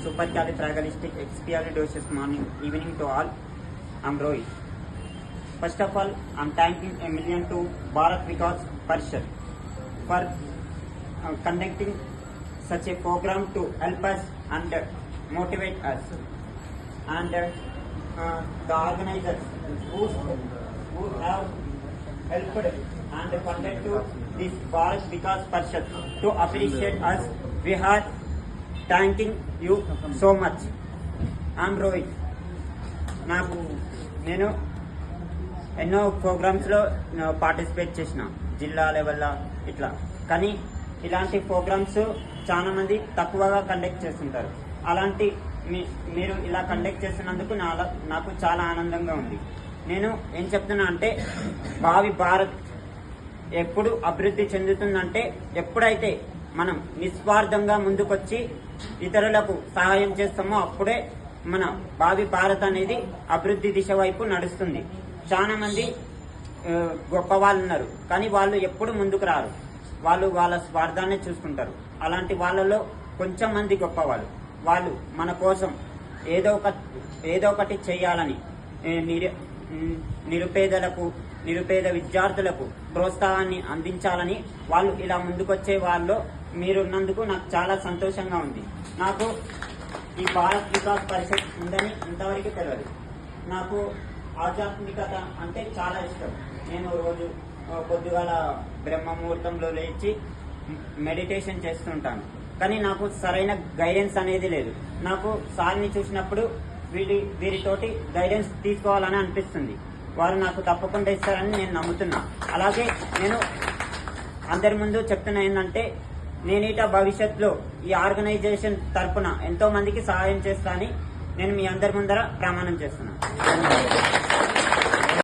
supercalifragilisticexpialidocious morning, evening to all. I'm Rohit. First of all, I'm thanking a million to Bharat Vikas Parishad for conducting such a program to help us and motivate us. And the organizers who have helped and funded to this Bharat Vikas Parishad to appreciate us. We are thanking you so much. I'm Rohit. నేను ఎన్నో ప్రోగ్రామ్స్లో participate చేసిన జిల్లా లెవెల్లో ఇట్లా, కానీ ఇలాంటి programmes చాలా మంది తక్కువగా కండక్ట్ చేస్తుంటారు. అలాంటి మీరు ఇలా కండక్ట్ చేస్తున్నందుకు నాకు చాలా ఆనందంగా ఉంది. నేను ఏం చెప్తున్నా అంటే, భావి భారత్ ఎప్పుడు అభివృద్ధి చెందుతుందంటే ఎప్పుడైతే మనం నిస్వార్థంగా ముందుకొచ్చి ఇతరులకు సహాయం చేస్తామో అప్పుడే మన భావి భారత్ అనేది అభివృద్ధి దిశ వైపు నడుస్తుంది. చాలా మంది గొప్ప వాళ్ళు ఉన్నారు, కానీ వాళ్ళు ఎప్పుడు ముందుకు రారు. వాళ్ళు వాళ్ళ స్వార్థాన్ని చూసుకుంటారు. అలాంటి వాళ్ళలో కొంచెం మంది గొప్పవాళ్ళు, వాళ్ళు మన కోసం ఏదో ఒకటి చేయాలని, నిరుపేద విద్యార్థులకు ప్రోత్సాహాన్ని అందించాలని వాళ్ళు ఇలా ముందుకొచ్చే వాళ్ళు మీరున్నందుకు నాకు చాలా సంతోషంగా ఉంది. నాకు ఈ భారత్ వికాస్ పరిషత్ ఉందని ఇంతవరకు తెలియదు. నాకు ఆధ్యాత్మికత అంటే చాలా ఇష్టం. నేను రోజు పొద్దుగాల బ్రహ్మ ముహూర్తంలో లేచి మెడిటేషన్ చేస్తుంటాను, కానీ నాకు సరైన గైడెన్స్ అనేది లేదు. నాకు సార్ని చూసినప్పుడు వీరితోటి గైడెన్స్ తీసుకోవాలని అనిపిస్తుంది. వారు నాకు తప్పకుండా ఇస్తారని నేను నమ్ముతున్నా. అలాగే నేను అందరి ముందు చెప్తున్నా ఏంటంటే, నేనీట భవిష్యత్తులో ఈ ఆర్గనైజేషన్ తరఫున ఎంతో మందికి సహాయం చేస్తా అని నేను మీ అందరి ముందర ప్రమాణం చేస్తున్నాను.